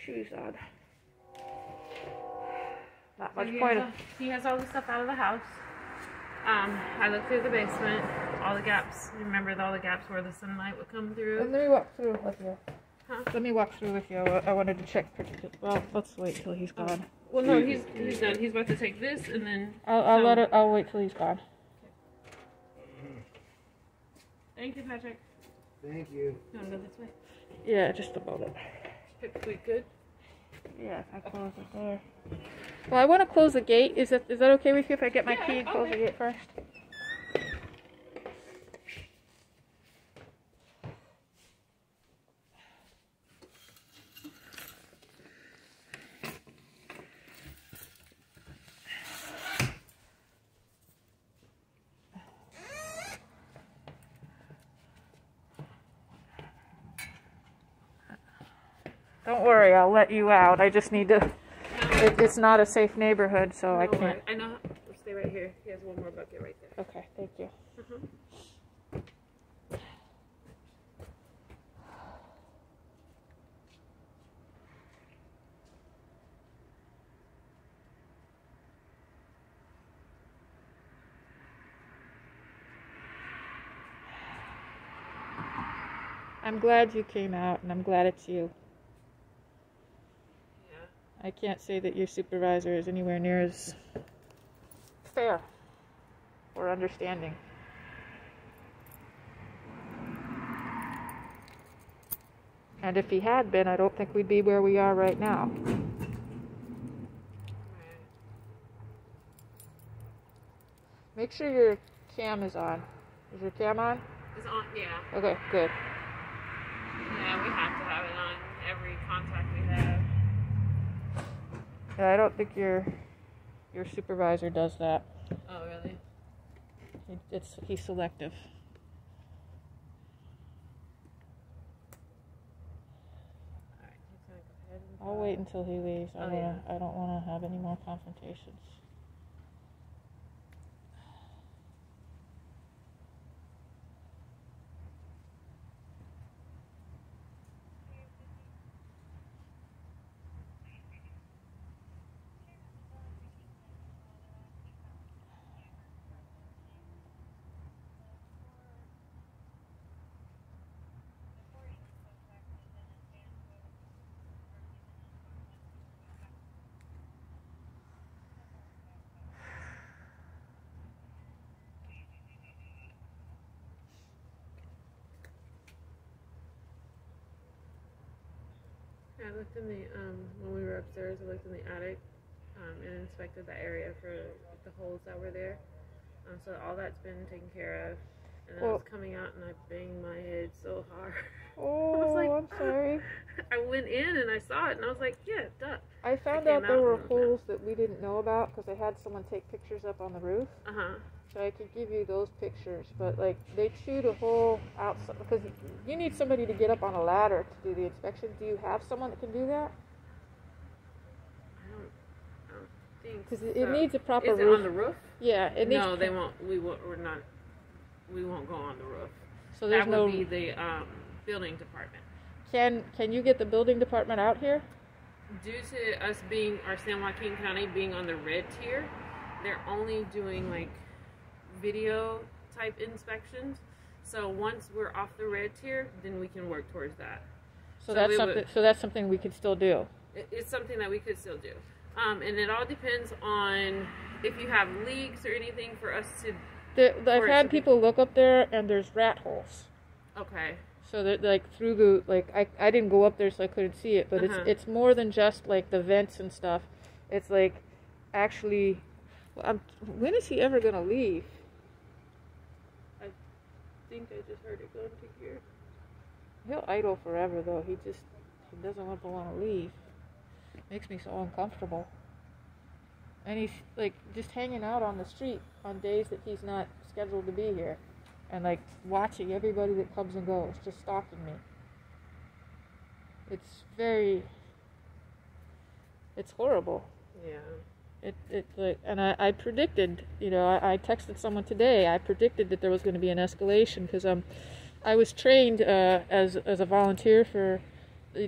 shoes on. Not So much point. he has all the stuff out of the house. I looked through the basement, all the gaps. Remember all the gaps where the sunlight would come through? Let me walk through with you. Huh? Let me walk through with you. I wanted to check. Well, let's wait till he's gone. Well, no, he's done. He's about to take this and then. I'll wait till he's gone. Thank you, Patrick. Thank you. You want to go this way? Yeah, just a moment. We good? Yeah, I close the door. Well, I want to close the gate. Is that okay with you if I get my key and close the gate first? Don't worry, I'll let you out. I just need to... It's not a safe neighborhood, so I can't... I know. Stay right here. He has one more bucket right there. Okay, thank you. I'm glad you came out, and I'm glad it's you. I can't say that your supervisor is anywhere near as fair or understanding. And if he had been, I don't think we'd be where we are right now. Make sure your cam is on. Is your cam on? It's on, yeah. Okay, good. Yeah, we have to have it on every contact we have. Yeah, I don't think your supervisor does that. Oh, really? He's selective. Alright, he's gonna go ahead and... I'll wait until he leaves. yeah. I don't want to have any more confrontations. I looked in the, when we were upstairs, I looked in the attic, and inspected the area for the holes that were there. So all that's been taken care of. And I was coming out and I banged my head so hard. Oh, I was like, I'm sorry. I went in and I saw it and I was like, yeah, duh. I found out there were holes that we didn't know about because I had someone take pictures up on the roof. So I could give you those pictures, but like they chewed a hole outside because you need somebody to get up on a ladder to do the inspection. Do you have someone that can do that? I don't think because so. it needs a proper roof. Is it on the roof? Yeah, it needs. No, they won't. We won't go on the roof. So there's that would be the building department. Can you get the building department out here? Due to us being San Joaquin County being on the red tier, they're only doing like video type inspections. So once we're off the red tier, then we can work towards that. So that's something. So that's something we could still do. It's something that we could still do, and it all depends on if you have leaks or anything for us to. I've had people look up there, and there's rat holes. Okay. So that like through the I didn't go up there, so I couldn't see it. But it's more than just like the vents and stuff. It's like actually. When is he ever gonna leave? I think I just heard it going to here. He'll idle forever though. He doesn't want to leave. Makes me so uncomfortable. And he's like just hanging out on the street on days that he's not scheduled to be here, and like watching everybody that comes and goes, just stalking me. It's horrible. Yeah. And I predicted, I texted someone today. I predicted that there was going to be an escalation because I was trained as a volunteer for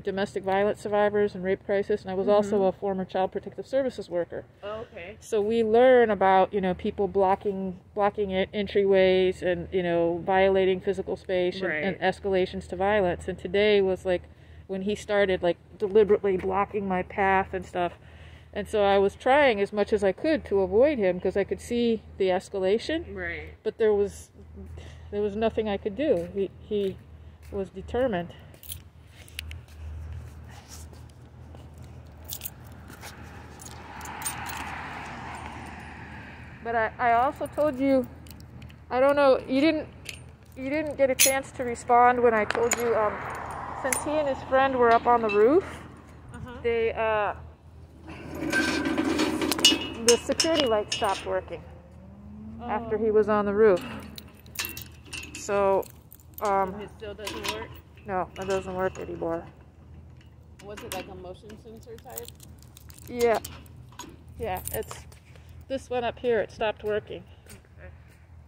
domestic violence survivors and rape crisis, and I was also a former child protective services worker. Oh, okay. So we learn about, people blocking entryways and, violating physical space and escalations to violence. And today was like when he started like deliberately blocking my path and stuff. And so I was trying as much as I could to avoid him because I could see the escalation. Right. But there was nothing I could do. He was determined. But I also told you, I don't know, you didn't get a chance to respond when I told you, since he and his friend were up on the roof, the security light stopped working after he was on the roof. So, it still doesn't work? No, it doesn't work anymore. Was it like a motion sensor type? Yeah, it's this one up here. It stopped working,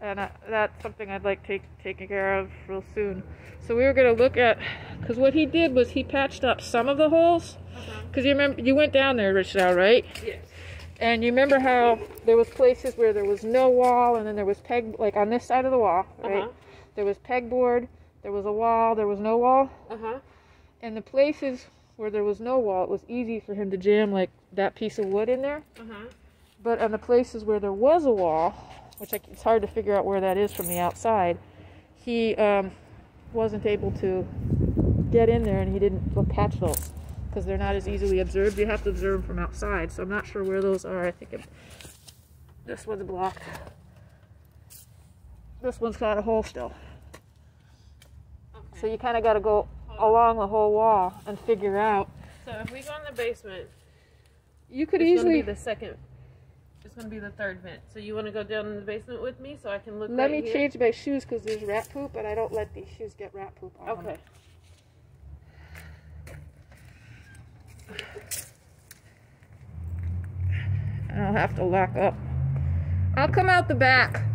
and that's something I'd like taken care of real soon. So we were going to look at, because what he did was he patched up some of the holes. Because you remember you went down there, Richard, right? Yes. And you remember how there was places where there was no wall, and then there was peg, like on this side of the wall, right? There was pegboard, there was a wall, there was no wall. And the places where there was no wall, it was easy for him to jam like that piece of wood in there. But on the places where there was a wall, which it's hard to figure out where that is from the outside, he wasn't able to get in there, and he didn't patch those because they're not as easily observed. You have to observe them from outside, so I'm not sure where those are. I think this one's blocked. This one's got a hole still. So you kind of got to go along the whole wall and figure out. So if we go in the basement, you could it's easily. Gonna be the second. It's going to be the third vent. So you want to go down in the basement with me so I can look. Let me change my shoes because there's rat poop, and I don't let these shoes get rat poop on them. Okay. And I'll have to lock up. I'll come out the back.